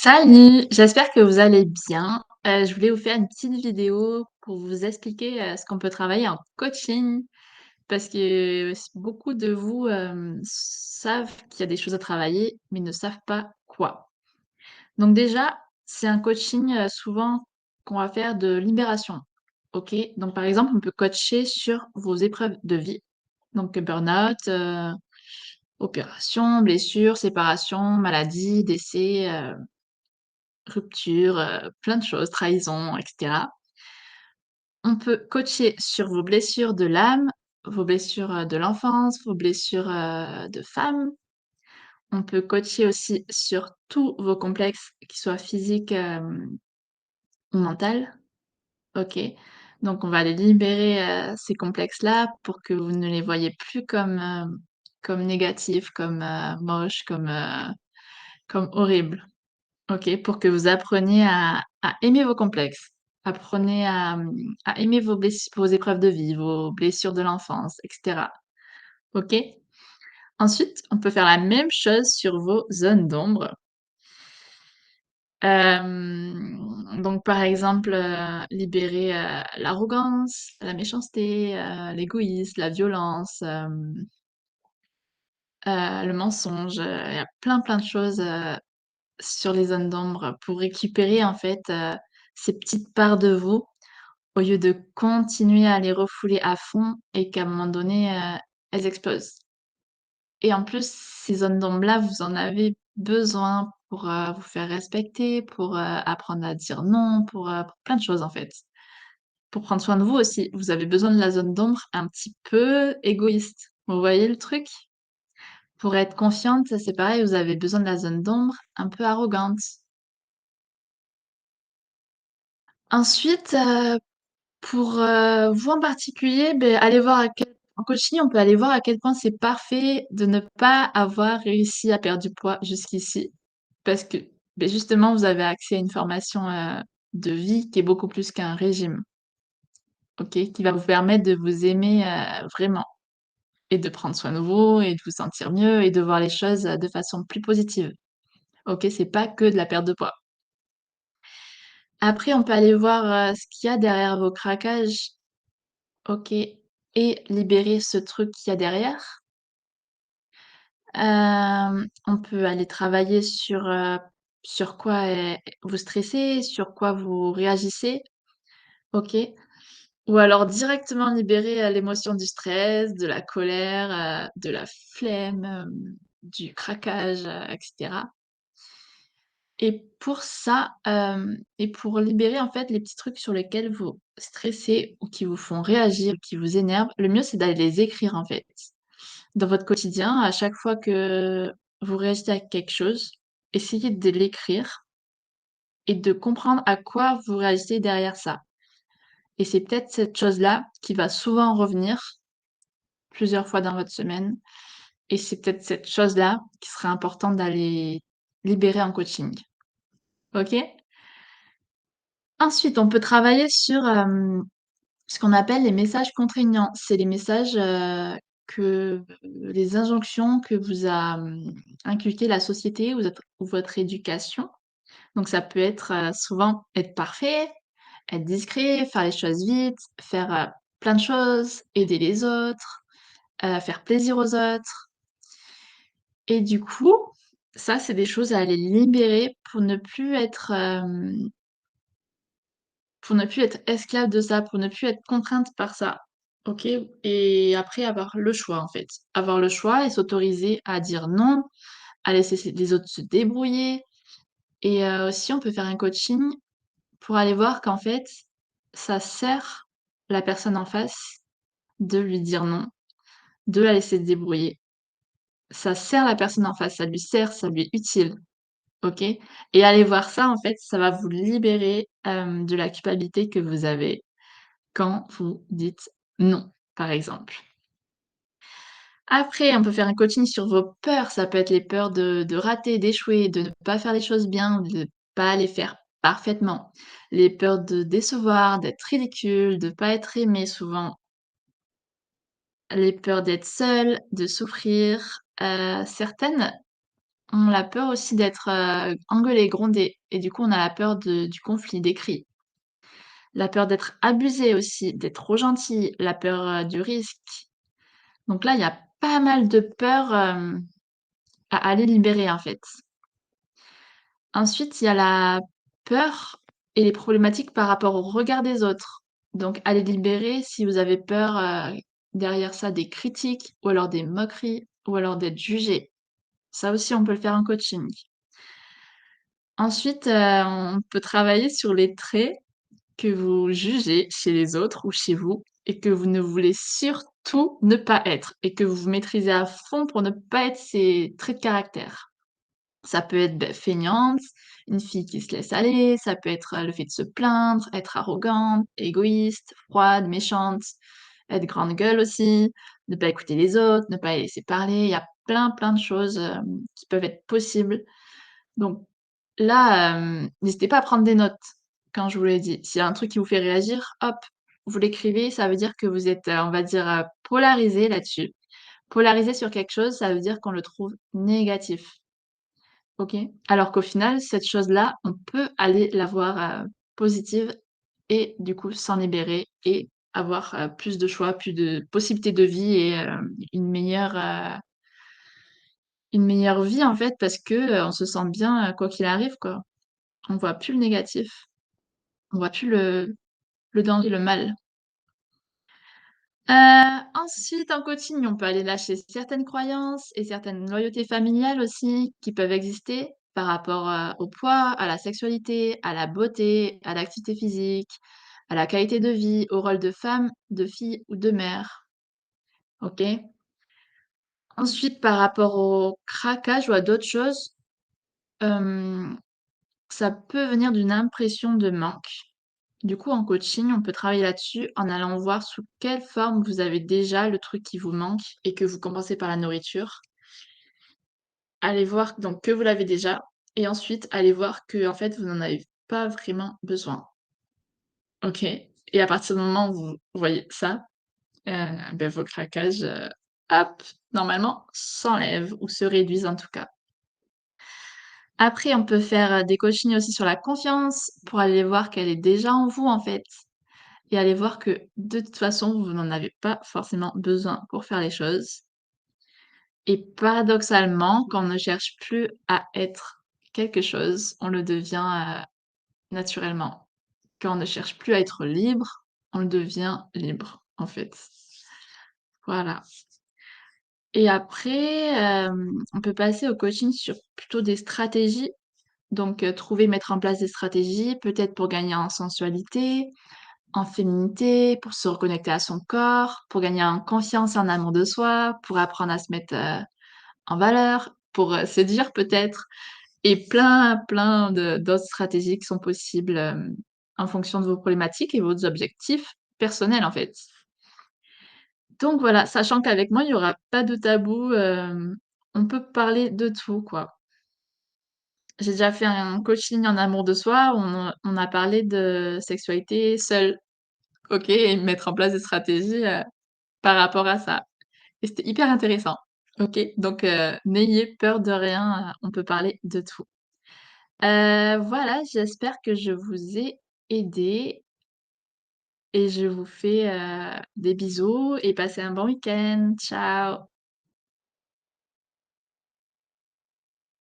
Salut, j'espère que vous allez bien. Je voulais vous faire une petite vidéo pour vous expliquer, ce qu'on peut travailler en coaching parce que beaucoup de vous, savent qu'il y a des choses à travailler, mais ne savent pas quoi. Donc déjà, c'est un coaching, souvent qu'on va faire de libération, OK? Donc par exemple, on peut coacher sur vos épreuves de vie, donc burn-out, opération, blessure, séparation, maladie, décès, rupture, plein de choses, trahison et cetera. On peut coacher sur vos blessures de l'âme, vos blessures, de l'enfance, vos blessures, de femme. On peut coacher aussi sur tous vos complexes, qu'ils soient physiques, ou mental. OK. Donc on va les libérer, ces complexes-là pour que vous ne les voyez plus comme, comme négatifs, comme, moches, comme horribles. OK, pour que vous appreniez à aimer vos complexes. Apprenez à aimer vos épreuves de vie, vos blessures de l'enfance et cetera. OK? Ensuite, on peut faire la même chose sur vos zones d'ombre. Donc par exemple, libérer, l'arrogance, la méchanceté, l'égoïsme, la violence, le mensonge, il y a plein, plein de choses, sur les zones d'ombre pour récupérer en fait, ces petites parts de vous, au lieu de continuer à les refouler à fond et qu'à un moment donné, elles explosent. Et en plus, ces zones d'ombre-là, vous en avez besoin pour, vous faire respecter, pour, apprendre à dire non, pour plein de choses en fait. Pour prendre soin de vous aussi, vous avez besoin de la zone d'ombre un petit peu égoïste. Vous voyez le truc? Pour être confiante, c'est pareil, vous avez besoin de la zone d'ombre un peu arrogante. Ensuite, pour, vous en particulier, beh, allez voir à quel en coaching, on peut aller voir à quel point c'est parfait de ne pas avoir réussi à perdre du poids jusqu'ici. Parce que, beh, justement, vous avez accès à une formation, de vie qui est beaucoup plus qu'un régime, OK? Qui va vous permettre de vous aimer, vraiment et de prendre soin de vous et de vous sentir mieux et de voir les choses, de façon plus positive, OK? C'est pas que de la perte de poids. Après, on peut aller voir, ce qu'il y a derrière vos craquages, OK? Et libérer ce truc qu'il y a derrière. On peut aller travailler sur quoi, vous stressez, sur quoi vous réagissez, OK? Ou alors directement libérer, l'émotion du stress, de la colère, de la flemme, du craquage, et cetera. Et pour ça, et pour libérer en fait les petits trucs sur lesquels vous stressez ou qui vous font réagir, qui vous énervent, le mieux c'est d'aller les écrire en fait. Dans votre quotidien, à chaque fois que vous réagissez à quelque chose, essayez de l'écrire et de comprendre à quoi vous réagissez derrière ça. Et c'est peut-être cette chose-là qui va souvent revenir plusieurs fois dans votre semaine et c'est peut-être cette chose-là qui serait important d'aller libérer en coaching. OK? Ensuite, on peut travailler sur, ce qu'on appelle les messages contraignants. C'est les messages, que les injonctions que vous a, inculquées la société ou votre éducation. Donc ça peut être, souvent être parfait, être discret, faire les choses vite, faire, plein de choses, aider les autres, faire plaisir aux autres et du coup, ça, c'est des choses à aller libérer pour ne plus être esclave de ça, pour ne plus être contrainte par ça, OK? Et après avoir le choix, en fait. Avoir le choix et s'autoriser à dire non, à laisser les autres se débrouiller et aussi on peut faire un coaching pour aller voir qu'en fait, ça sert la personne en face de lui dire non, de la laisser se débrouiller. Ça sert la personne en face, ça lui sert, ça lui est utile, OK? Et aller voir ça, en fait, ça va vous libérer, de la culpabilité que vous avez quand vous dites «non», par exemple. Après, on peut faire un coaching sur vos peurs. Ça peut être les peurs de rater, d'échouer, de ne pas faire les choses bien, de ne pas les faire parfaitement. Les peurs de décevoir, d'être ridicule, de pas être aimé souvent. Les peurs d'être seul, de souffrir. Certaines On a la peur aussi d'être, engueulé, grondé et du coup, on a la peur du conflit, des cris. La peur d'être abusé aussi, d'être trop gentil, la peur, du risque. Donc là, il y a pas mal de peurs, à aller libérer, en fait. Ensuite, il y a la peur et les problématiques par rapport au regard des autres. Donc à les libérer si vous avez peur, derrière ça des critiques ou alors des moqueries ou alors d'être jugé. Ça aussi, on peut le faire en coaching. Ensuite, on peut travailler sur les traits que vous jugez chez les autres ou chez vous et que vous ne voulez surtout ne pas être et que vous maîtrisez à fond pour ne pas être ces traits de caractère. Ça peut être, feignante, une fille qui se laisse aller, ça peut être, le fait de se plaindre, être arrogante, égoïste, froide, méchante, être grande gueule aussi, ne pas écouter les autres, ne pas les laisser parler. Il y a plein, plein de choses, qui peuvent être possibles. Donc là, n'hésitez pas à prendre des notes quand je vous l'ai dit. S'il y a un truc qui vous fait réagir, hop, vous l'écrivez, ça veut dire que vous êtes, on va dire, polarisé là-dessus. Polarisé sur quelque chose, ça veut dire qu'on le trouve négatif. OK. Alors qu'au final, cette chose-là, on peut aller la voir, positive et du coup s'en libérer et avoir, plus de choix, plus de possibilités de vie et une meilleure vie en fait parce que, on se sent bien, quoi qu'il arrive quoi. On voit plus le négatif, on voit plus le danger, le mal. Ensuite en coaching, on peut aller lâcher certaines croyances et certaines loyautés familiales aussi qui peuvent exister par rapport, au poids, à la sexualité, à la beauté, à l'activité physique, à la qualité de vie, au rôle de femme, de fille ou de mère. OK? Ensuite par rapport au craquage ou à d'autres choses, hem, ça peut venir d'une impression de manque. Du coup, en coaching, on peut travailler là-dessus en allant voir sous quelle forme vous avez déjà le truc qui vous manque et que vous compensez par la nourriture. Allez voir donc que vous l'avez déjà et ensuite allez voir que en fait, vous n'en avez pas vraiment besoin. OK? Et à partir du moment où vous voyez ça, vos craquages, hop, normalement s'enlèvent ou se réduisent en tout cas. Après, on peut faire, des coachings aussi sur la confiance pour aller voir qu'elle est déjà en vous en fait. Et allez voir que de toute façon, vous n'en avez pas forcément besoin pour faire les choses. Et paradoxalement, quand on ne cherche plus à être quelque chose, on le devient, naturellement. Quand on ne cherche plus à être libre, on le devient libre, en fait. Voilà. Et après, on peut passer au coaching sur plutôt des stratégies. Donc, trouver, mettre en place des stratégies, peut-être pour gagner en sensualité, en féminité, pour se reconnecter à son corps, pour gagner en confiance et en amour de soi, pour apprendre à se mettre, en valeur, pour, séduire peut-être et plein, plein de d'autres stratégies qui sont possibles, en fonction de vos problématiques et vos objectifs personnels, en fait. Donc voilà, sachant qu'avec moi, il y aura pas de tabou, on peut parler de tout, quoi. J'ai déjà fait un coaching en amour de soi où on a parlé de sexualité seule, OK? Et mettre en place des stratégies, par rapport à ça et c'était hyper intéressant. OK? Donc n'ayez peur de rien, on peut parler de tout. Voilà, j'espère que je vous ai aidé et je vous fais, des bisous et passez un bon week-end. Ciao.